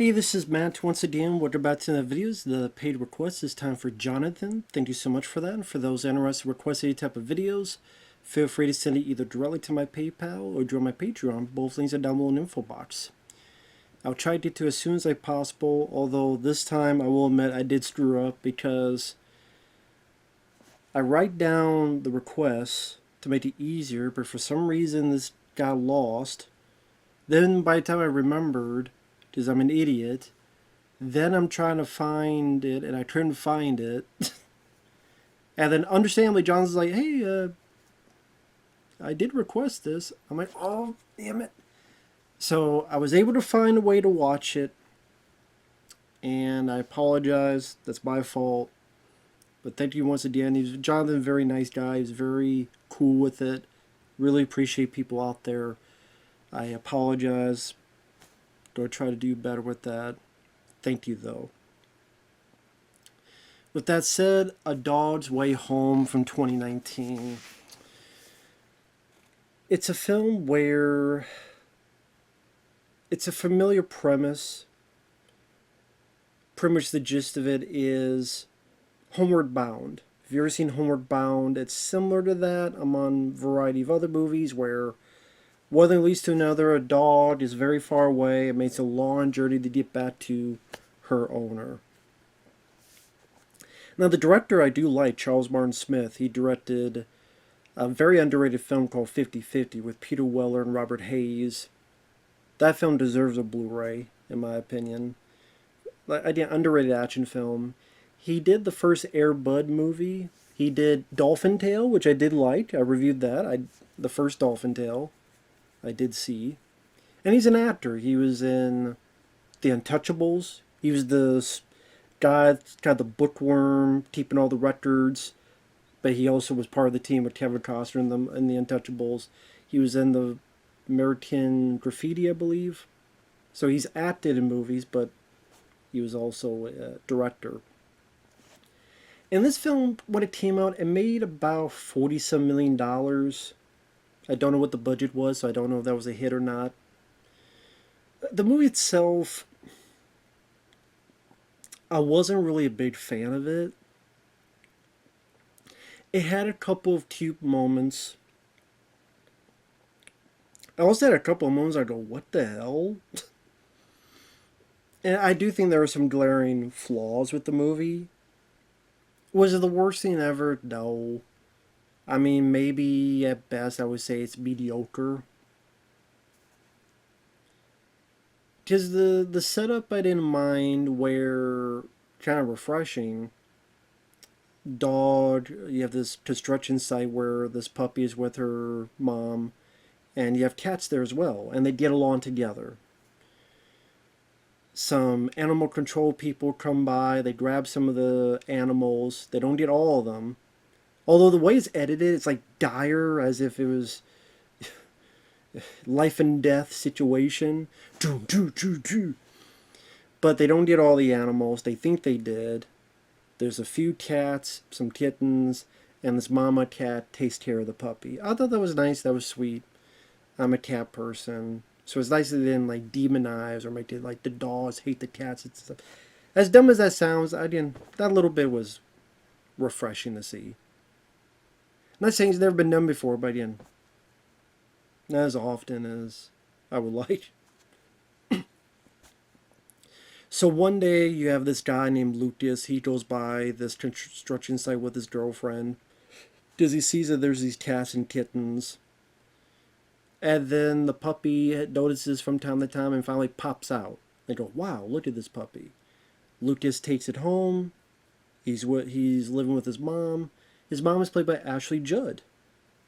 Hey, this is Matt once again. Welcome back to the videos. The paid request is time for Jonathan. Thank you so much for that. And for those interested in requesting any type of videos, feel free to send it either directly to my PayPal or join my Patreon. Both links are down below in the info box. I'll try to get to as soon as possible, although this time I will admit I did screw up because I write down the requests to make it easier, but for some reason this got lost. Then by the time I remembered, because I'm an idiot, then I'm trying to find it, and I couldn't find it. And then, understandably, John's like, hey, I did request this. I'm like, oh, damn it. So I was able to find a way to watch it, and I apologize. That's my fault. But thank you once again. Jonathan, a very nice guy. He's very cool with it. Really appreciate people out there. I apologize. Go try to do better with that. Thank you, though. With that said, A Dog's Way Home from 2019. It's a film where it's a familiar premise. Pretty much the gist of it is Homeward Bound. If you've ever seen Homeward Bound, it's similar to that among a variety of other movies where one thing leads to another. A dog is very far away. It makes a long journey to get back to her owner. Now, the director I do like, Charles Martin Smith. He directed a very underrated film called 50-50 with Peter Weller and Robert Hayes. That film deserves a Blu-ray, in my opinion. Again, underrated action film. He did the first Air Bud movie. He did Dolphin Tale, which I did like. I reviewed that. The first Dolphin Tale I did see. And he's an actor. He was in The Untouchables. He was the guy that's got the bookworm, keeping all the records. But he also was part of the team with Kevin Costner in the Untouchables. He was in the American Graffiti, I believe. So he's acted in movies, but he was also a director. And this film, when it came out, it made about $40-some million. I don't know what the budget was, so I don't know if that was a hit or not. The movie itself, I wasn't really a big fan of it. It had a couple of cute moments. I also had a couple of moments I go, what the hell? And I do think there are some glaring flaws with the movie. Was it the worst thing ever? No. I mean, maybe at best I would say it's mediocre. Because the setup I didn't mind were kind of refreshing. Dog, you have this construction site where this puppy is with her mom, and you have cats there as well, and they get along together. Some animal control people come by, they grab some of the animals, they don't get all of them. Although the way it's edited, it's like dire, as if it was life and death situation. But they don't get all the animals. They think they did. There's a few cats, some kittens, and this mama cat takes care of the puppy. I thought that was nice. That was sweet. I'm a cat person, so it's nice that they didn't like demonize or make it like the dogs hate the cats and stuff. As dumb as that sounds, again, that little bit was refreshing to see. I'm not saying it's never been done before, but again, not as often as I would like. So one day you have this guy named Lucas. He goes by this construction site with his girlfriend. Because he sees that there's these cats and kittens. And then the puppy notices from time to time and finally pops out. They go, wow, look at this puppy. Lucas takes it home. He's living with his mom. His mom is played by Ashley Judd.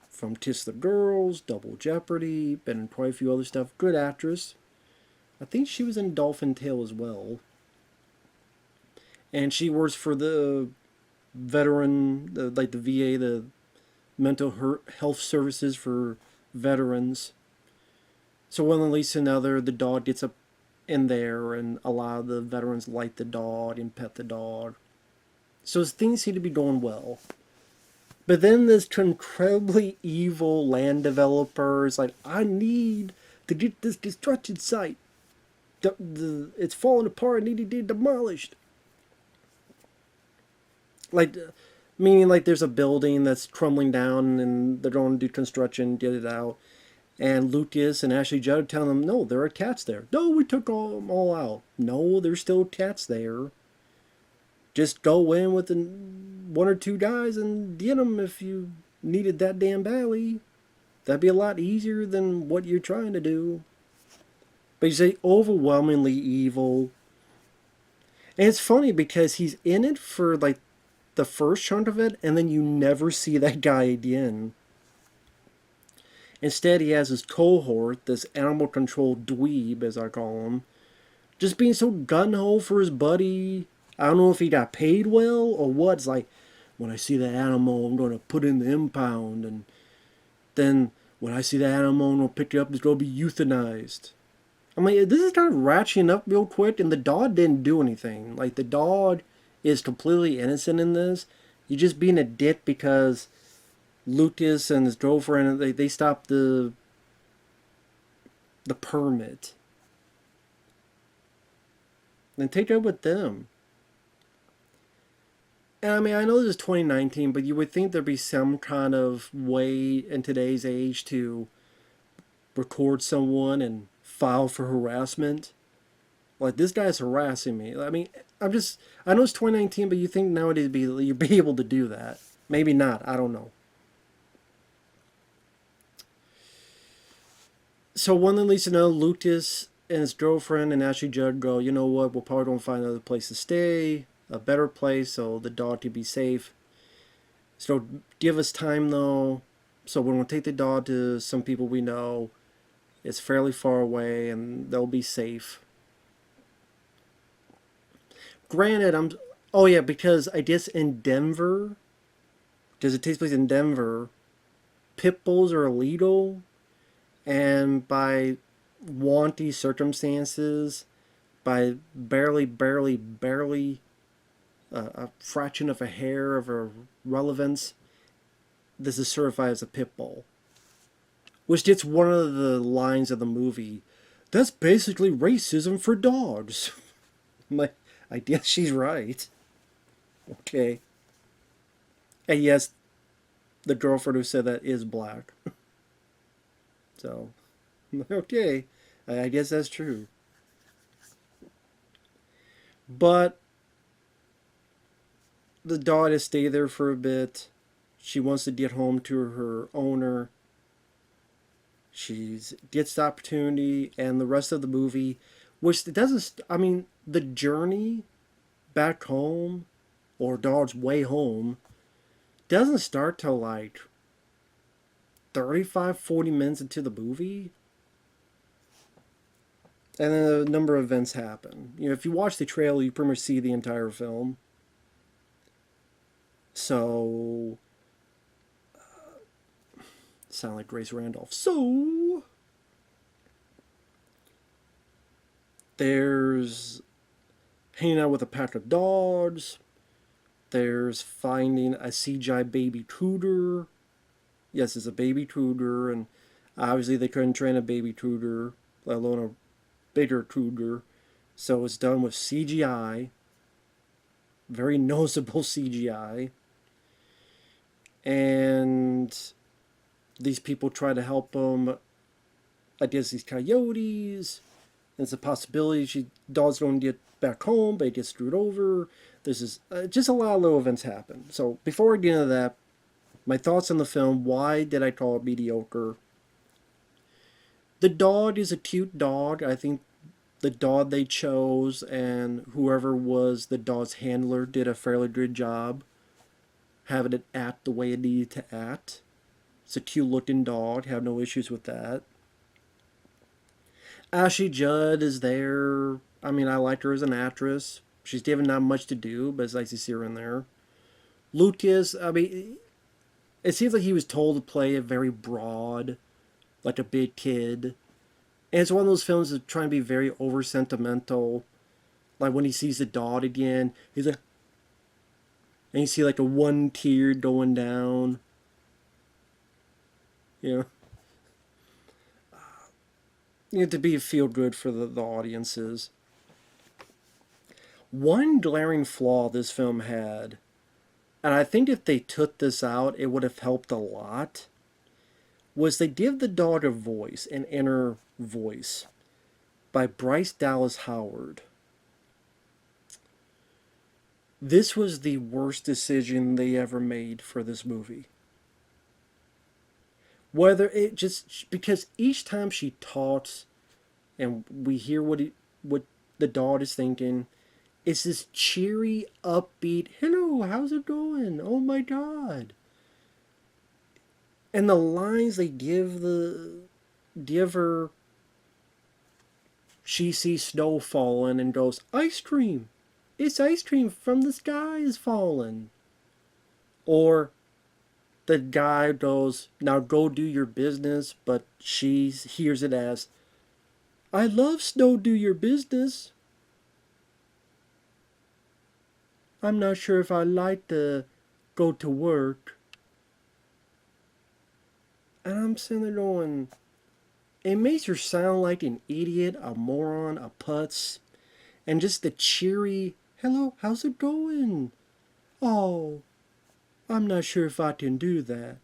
From Kiss the Girls, Double Jeopardy, been in quite a few other stuff. Good actress. I think she was in Dolphin Tale as well. And she works for the veteran, like the VA, the mental health services for veterans. So one leads to another, the dog gets up in there and allow the veterans light the dog and pet the dog. So things seem to be going well. But then this incredibly evil land developer is like, I need to get this construction site. it's falling apart and needed to be demolished. Like, meaning like there's a building that's crumbling down and they're going to do construction, get it out. And Lucas and Ashley Judd telling them, no, there are cats there. No, we took them all out. No, there's still cats there. Just go in with one or two guys and get them if you needed that damn badly. That'd be a lot easier than what you're trying to do. But he's overwhelmingly evil. And it's funny because he's in it for like the first chunk of it, and then you never see that guy again. Instead, he has his cohort, this animal control dweeb, as I call him, just being so gun-ho for his buddy. I don't know if he got paid well or what. It's like, when I see that animal, I'm going to put it in the impound. And then when I see that animal, I'm going to pick it up. It's going to be euthanized. I'm like, this is kind of ratcheting up real quick. And the dog didn't do anything. Like, the dog is completely innocent in this. He's just being a dick because Lucas and his girlfriend, they stopped the permit. Then take it up with them. And I mean, I know this is 2019, but you would think there'd be some kind of way in today's age to record someone and file for harassment. Like, this guy's harassing me. I mean, I know it's 2019, but you think nowadays you'd be able to do that. Maybe not, I don't know. So one thing leads to another. Lucas and his girlfriend and Ashley Judd go, you know what, we'll probably going to find another place to stay, a better place, so the dog can be safe. So give us time, though. So we're going to take the dog to some people we know. It's fairly far away, and they'll be safe. Granted, oh yeah, because I guess in Denver, because it takes place in Denver, pit bulls are illegal. And by wanty circumstances, by barely a fraction of a hair of a relevance, this is certified as a pit bull. Which gets one of the lines of the movie. That's basically racism for dogs. I'm like, I guess she's right. Okay. And yes, the girlfriend who said that is black. So, okay, I guess that's true. But the dog has stayed there for a bit. She wants to get home to her owner. She gets the opportunity, and the rest of the movie, which it doesn't, I mean, the journey back home, or dog's way home, doesn't start till like 35-40 minutes into the movie. And then a number of events happen. You know, if you watch the trailer, you pretty much see the entire film. So, sound like Grace Randolph. So, there's hanging out with a pack of dogs. There's finding a CGI baby cougar. Yes, it's a baby cougar, and obviously they couldn't train a baby cougar, let alone a bigger cougar. So it's done with CGI. Very noticeable CGI. And these people try to help them against these coyotes. There's a possibility dog's going to get back home, but it gets screwed over. There's just a lot of little events happen. So before I get into that, my thoughts on the film. Why did I call it mediocre? The dog is a cute dog. I think the dog they chose and whoever was the dog's handler did a fairly good job having it act the way it needed to act. It's a cute looking dog. Have no issues with that. Ashley Judd is there. I mean, I like her as an actress. She's given not much to do, but it's nice to see her in there. Lucas, I mean, it seems like he was told to play a very broad, like a big kid. And it's one of those films that's trying to be very over sentimental. Like when he sees the dog again, he's like, and you see like a one tear going down. You know? to be feel good for the audiences. One glaring flaw this film had, and I think if they took this out, it would have helped a lot, was they give the dog a voice, an inner voice, by Bryce Dallas Howard. This was the worst decision they ever made for this movie. Whether it just because each time she talks, and we hear what the dog is thinking, it's this cheery, upbeat, "Hello, how's it going? Oh my God!" And the lines they give her, she sees snow falling and goes, "Ice cream! It's ice cream from the sky is falling." Or the guy goes, "Now go do your business," but she hears it as, "I love snow, do your business. I'm not sure if I like to go to work." And I'm sitting there going, it makes her sound like an idiot, a moron, a putz. And just the cheery, "Hello, how's it going? Oh, I'm not sure if I can do that."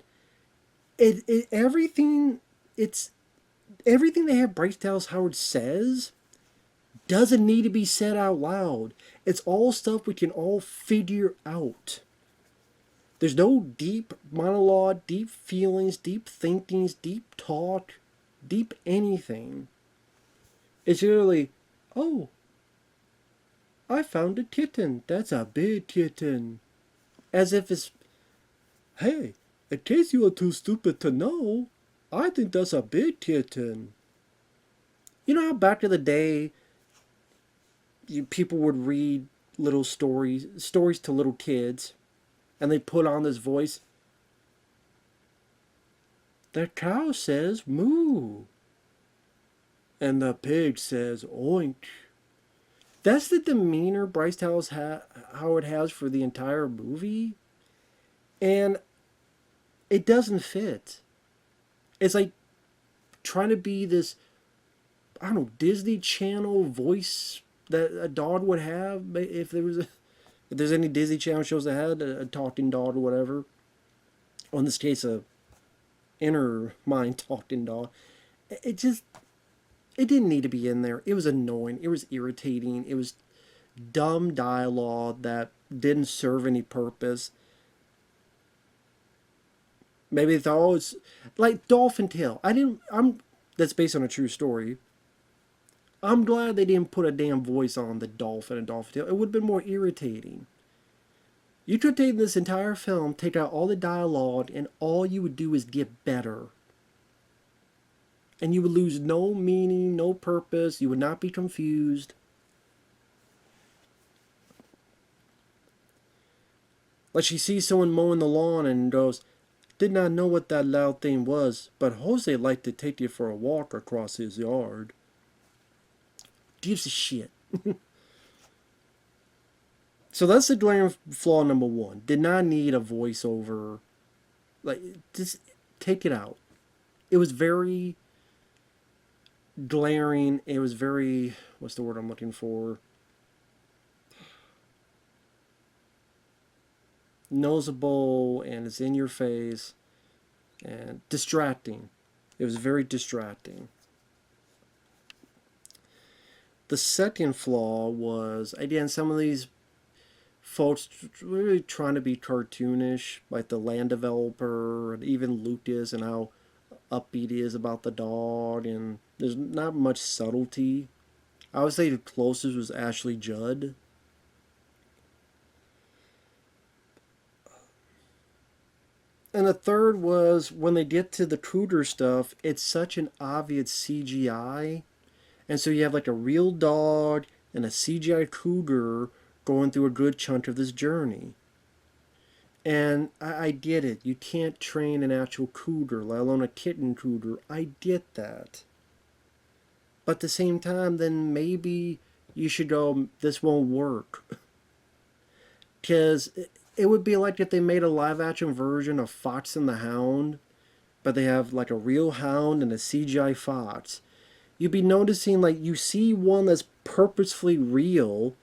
Everything they have Bryce Dallas Howard says doesn't need to be said out loud. It's all stuff we can all figure out. There's no deep monologue, deep feelings, deep thinkings, deep talk, deep anything. It's really, "Oh, I found a kitten. That's a big kitten." As if it's, "Hey, in case you are too stupid to know, I think that's a big kitten." You know how back in the day, people would read little stories to little kids, and they put on this voice, "The cow says moo, and the pig says oink." That's the demeanor Bryce Dallas Howard has for the entire movie, and it doesn't fit. It's like trying to be this, I don't know, Disney Channel voice that a dog would have if there's any Disney Channel shows that had a talking dog or whatever. Or in this case, a inner mind talking dog. It didn't need to be in there. It was annoying. It was irritating. It was dumb dialogue that didn't serve any purpose. Maybe they thought, "Oh, it's like Dolphin Tale." That's based on a true story. I'm glad they didn't put a damn voice on the dolphin and Dolphin Tale. It would have been more irritating. You could take this entire film, take out all the dialogue, and all you would do is get better. And you would lose no meaning, no purpose. You would not be confused. Like she sees someone mowing the lawn and goes, "Did not know what that loud thing was, but Jose liked to take you for a walk across his yard." Gives a shit. So that's the glaring flaw number one. Did not need a voiceover. Like, just take it out. It was very glaring. It was very, what's the word I'm looking for? Noticeable, and it's in your face, and distracting. It was very distracting. The second flaw was, again, some of these folks really trying to be cartoonish, like the land developer, and even Lucas, and how upbeat he is about the dog, and there's not much subtlety. I would say the closest was Ashley Judd. And the third was, when they get to the cougar stuff, it's such an obvious CGI. And so you have like a real dog and a CGI cougar going through a good chunk of this journey. And I get it. You can't train an actual cougar, let alone a kitten cougar. I get that. But at the same time, then maybe you should go, "This won't work." Because it would be like if they made a live action version of Fox and the Hound, but they have like a real hound and a CGI fox. you'd be noticing, like, you see one that's purposefully real,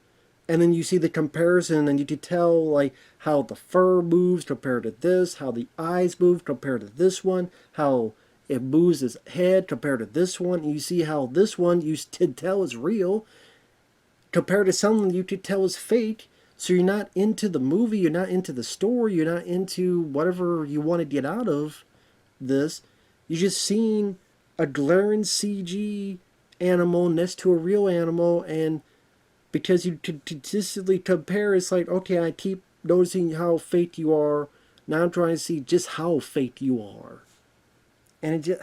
and then you see the comparison, and you could tell, like, how the fur moves compared to this, how the eyes move compared to this one, how it moves his head compared to this one, and you see how this one you could tell is real compared to something you could tell is fake. So you're not into the movie, you're not into the story, you're not into whatever you want to get out of this. You're just seeing a glaring CG animal next to a real animal, and because you consistently compare, it's like, okay, I keep noticing how fake you are. Now I'm trying to see just how fake you are. And it just...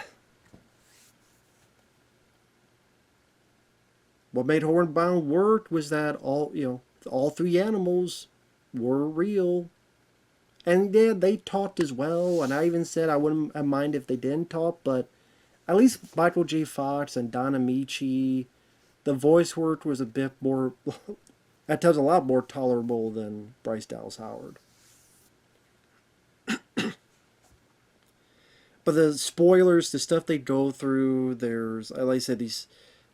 What made Hornbound work was that all three animals were real. And yeah, they talked as well, and I even said I wouldn't mind if they didn't talk, but at least Michael J. Fox and Don Amici, the voice work was a bit more, at times a lot more tolerable than Bryce Dallas Howard. But the spoilers, the stuff they go through, there's, like I said,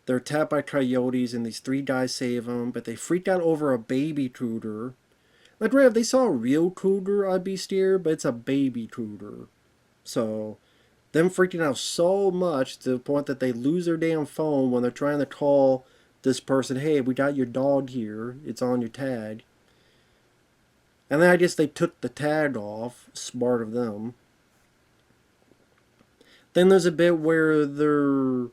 they're attacked by coyotes, and these three guys save them, but they freak out over a baby cougar. Like, right, if they saw a real cougar, I'd be scared, but it's a baby cougar. So, them freaking out so much to the point that they lose their damn phone when they're trying to call this person, hey, we got your dog here, it's on your tag. And then I guess they took the tag off, smart of them. Then there's a bit where they're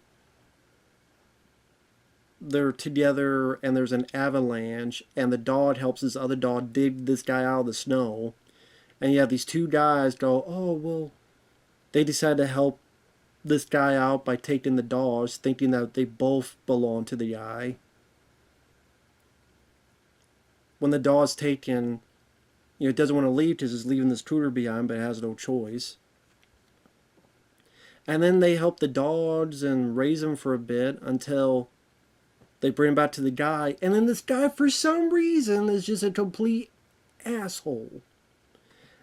together and there's an avalanche, and the dog helps this other dog dig this guy out of the snow. And you have these two guys go, oh, well, they decide to help this guy out by taking the dogs, thinking that they both belong to the guy. When the dog's taken, it doesn't want to leave because it's leaving this cougar behind, but it has no choice. And then they help the dogs and raise them for a bit until they bring him back to the guy. And then this guy, for some reason, is just a complete asshole.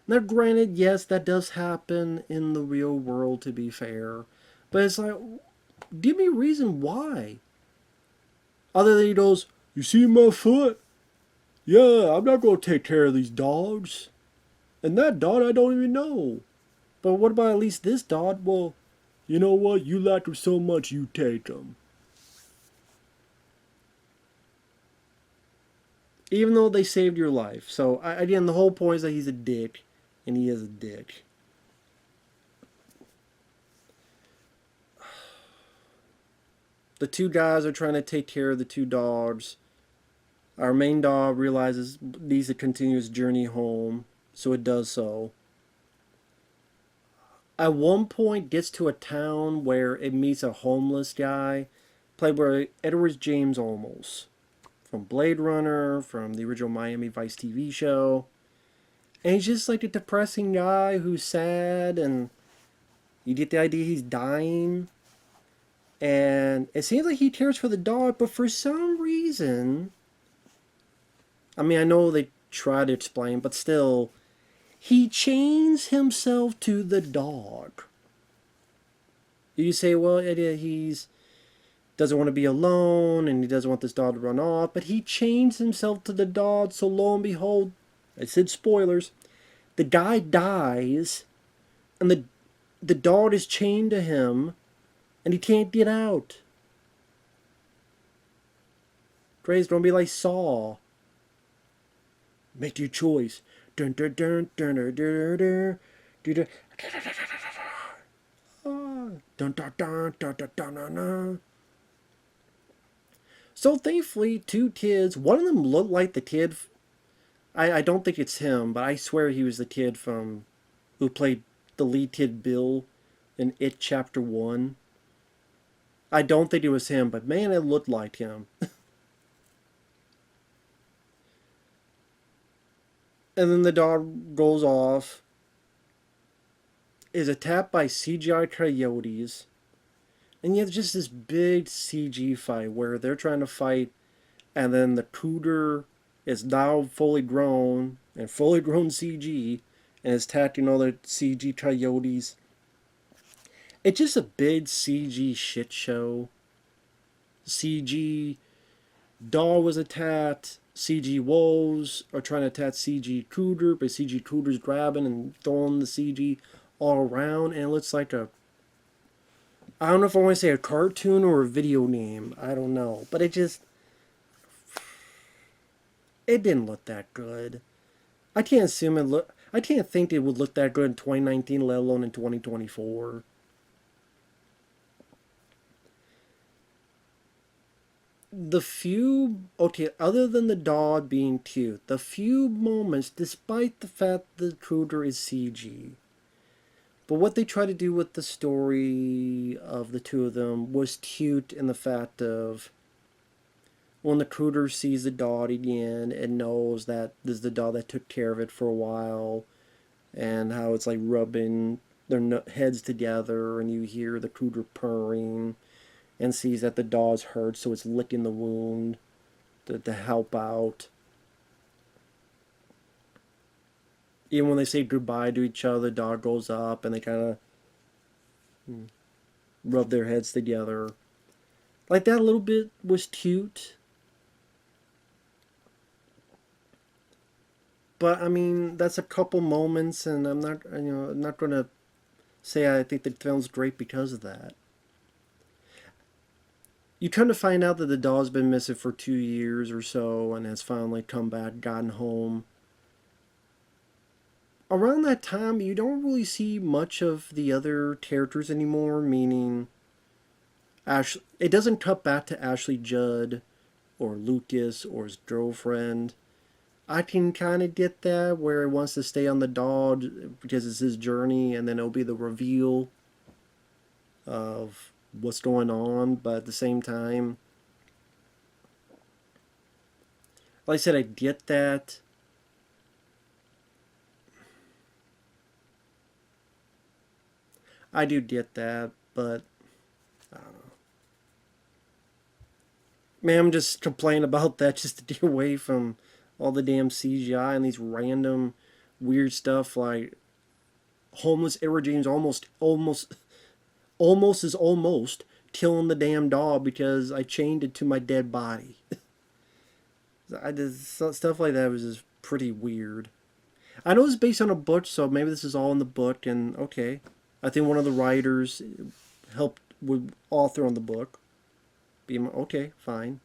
Now, granted, yes, that does happen in the real world, to be fair. But it's like, give me a reason why. Other than he goes, you see my foot? Yeah, I'm not going to take care of these dogs. And that dog I don't even know. But what about at least this dog? Well, you know what? You like him so much, you take him. Even though they saved your life. So, again, the whole point is that he's a dick. And he is a dick. The two guys are trying to take care of the two dogs. Our main dog realizes needs to continue his journey home. So it does so. At one point gets to a town where it meets a homeless guy, played by James Olmos, from Blade Runner, from the original Miami Vice TV show. And he's just like a depressing guy who's sad, and you get the idea he's dying. And it seems like he cares for the dog, but for some reason, I mean, I know they try to explain, but still, he chains himself to the dog. You say, well, he's doesn't want to be alone, and he doesn't want this dog to run off, but he chains himself to the dog, so lo and behold, I said spoilers, the guy dies, and the dog is chained to him, and he can't get out. Gray's gonna be like Saw. Make your choice. Dun dun dun dun dun dun dun dun dun dun dun dun dun. So thankfully, two kids. One of them looked like the kid. I don't think it's him, but I swear he was the kid from who played the lead kid Bill in It Chapter 1. I don't think it was him, but man, it looked like him. And then the dog goes off, is attacked by CGI coyotes, and you have just this big CG fight where they're trying to fight, and then the cougar is now fully grown, and fully grown CG, and is attacking all the CG coyotes. It's just a big CG shit show. CG dog was attacked. CG wolves are trying to attack CG Cooter, but CG Cooter's grabbing and throwing the CG all around, and it looks like a, I don't know if I want to say a cartoon or a video game. I don't know, but it didn't look that good. I can't assume it look. I can't think it would look that good in 2019, let alone in 2024. The few, okay, other than the dog being cute, the few moments, despite the fact the Cooter is CG, but what they try to do with the story of the two of them was cute in the fact of when the Cooter sees the dog again and knows that this is the dog that took care of it for a while, and how it's like rubbing their heads together, and you hear the Cooter purring, and sees that the dog's hurt, so it's licking the wound to help out. Even when they say goodbye to each other, the dog goes up and they kind of rub their heads together. Like that little bit was cute. But I mean, that's a couple moments, and I'm not gonna say I think the film's great because of that. You come to find out that the dog's been missing for 2 years or so and has finally come back, gotten home. Around that time, you don't really see much of the other characters anymore, meaning it doesn't cut back to Ashley Judd or Lucas or his girlfriend. I can kind of get that, where he wants to stay on the dog because it's his journey, and then it'll be the reveal of what's going on. But at the same time, like I said, I get that. I do get that, but I don't know. Man, I'm just complaining about that just to get away from all the damn CGI and these random weird stuff like homeless Edward James almost killing the damn dog because I chained it to my dead body. I just stuff like that was just pretty weird. I know it's based on a book, so maybe this is all in the book, and okay. I think one of the writers helped with author on the book. Okay, fine.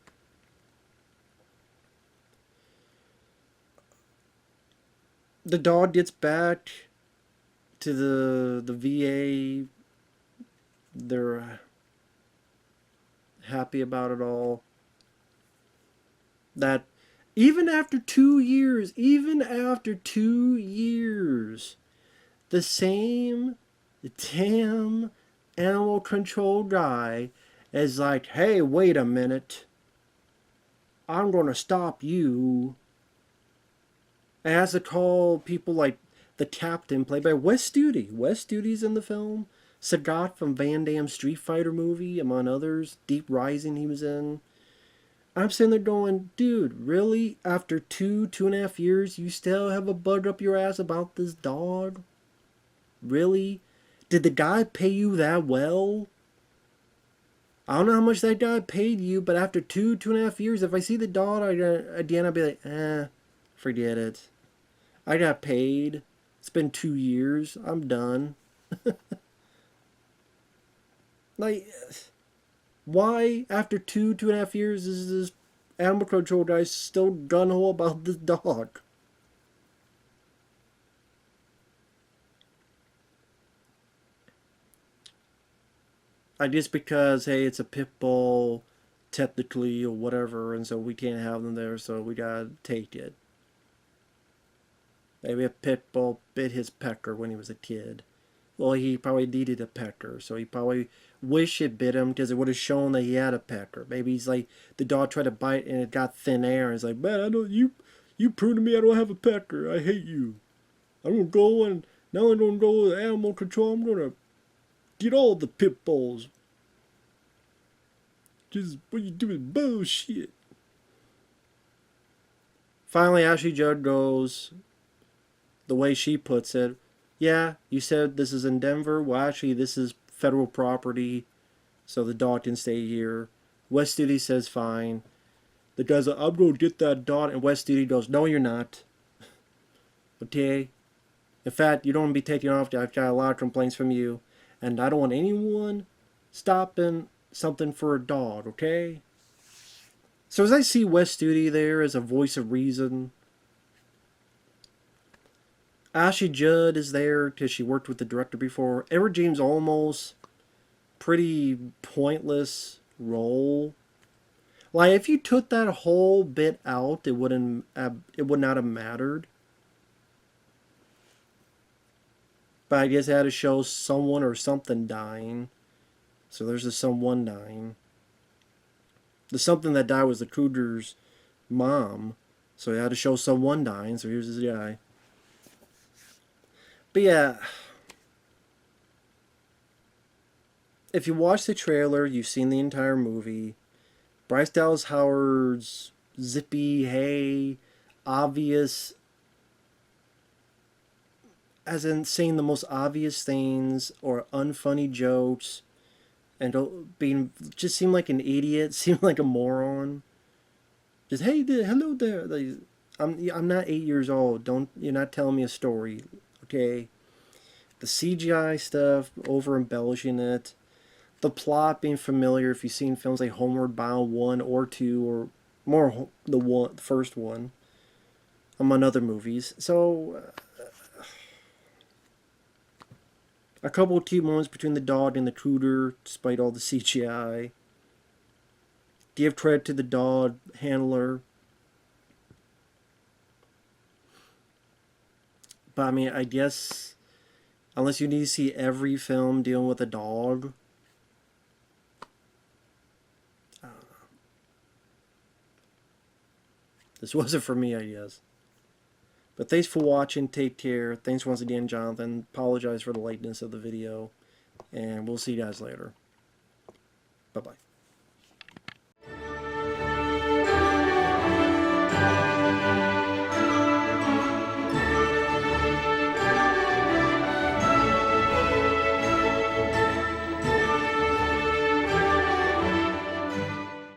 The dog gets back to the VA. They're happy about it all. That even after 2 years, the same damn animal control guy is like, hey, wait a minute. I'm going to stop you. And has to call people like the captain, played by Wes Studi. Wes Studi's in the film. Sagat from Van Damme's Street Fighter movie, among others. Deep Rising he was in. I'm sitting there going, dude, really? After 2.5 years, you still have a bug up your ass about this dog? Really? Did the guy pay you that well? I don't know how much that guy paid you, but after 2.5 years, if I see the dog again, I'll be like, forget it. I got paid. It's been 2 years. I'm done. Like, why, after 2.5 years, is this animal control guy still gung-ho about this dog? I guess because, hey, it's a pit bull, technically, or whatever, and so we can't have them there, so we gotta take it. Maybe a pit bull bit his pecker when he was a kid. Well, he probably needed a pecker, so he probably wished it bit him because it would have shown that he had a pecker. Maybe he's like, the dog tried to bite and it got thin air, and he's like, man, I don't, you prove to me I don't have a pecker. I hate you. I'm gonna go and now I'm gonna go with animal control. I'm gonna get all the pit bulls. Just what you do is bullshit. Finally, Ashley Judd goes, the way she puts it, yeah, you said this is in Denver. Well, actually, this is federal property, so the dog can stay here. Wes Studi says fine. The guy's like, I'm going to get that dot. And Wes Studi goes, no, you're not. Okay? In fact, you don't want to be taken off. I've got a lot of complaints from you. And I don't want anyone stopping something for a dog, okay? So as I see Wes Studi there as a voice of reason, Ashley Judd is there because she worked with the director before. Edward James Olmos, pretty pointless role. Like if you took that whole bit out, it would not have mattered. But I guess it had to show someone or something dying. So there's a someone dying. The something that died was the Kruger's mom. So he had to show someone dying. So here's this guy. But yeah. If you watch the trailer, you've seen the entire movie. Bryce Dallas Howard's zippy, hey, obvious, as in saying the most obvious things or unfunny jokes, and being just seem like an idiot, seem like a moron. Just hey there, hello there. Like, I'm not 8 years old. You're not telling me a story, okay? The CGI stuff, over embellishing it. The plot being familiar if you've seen films like Homeward Bound 1 or 2 or more the first one, among other movies. So a couple of cute moments between the dog and the Kruger, despite all the CGI. Give credit to the dog handler. But I mean, I guess unless you need to see every film dealing with a dog, this wasn't for me, I guess. But thanks for watching. Take care. Thanks once again, Jonathan. Apologize for the lateness of the video. And we'll see you guys later. Bye-bye.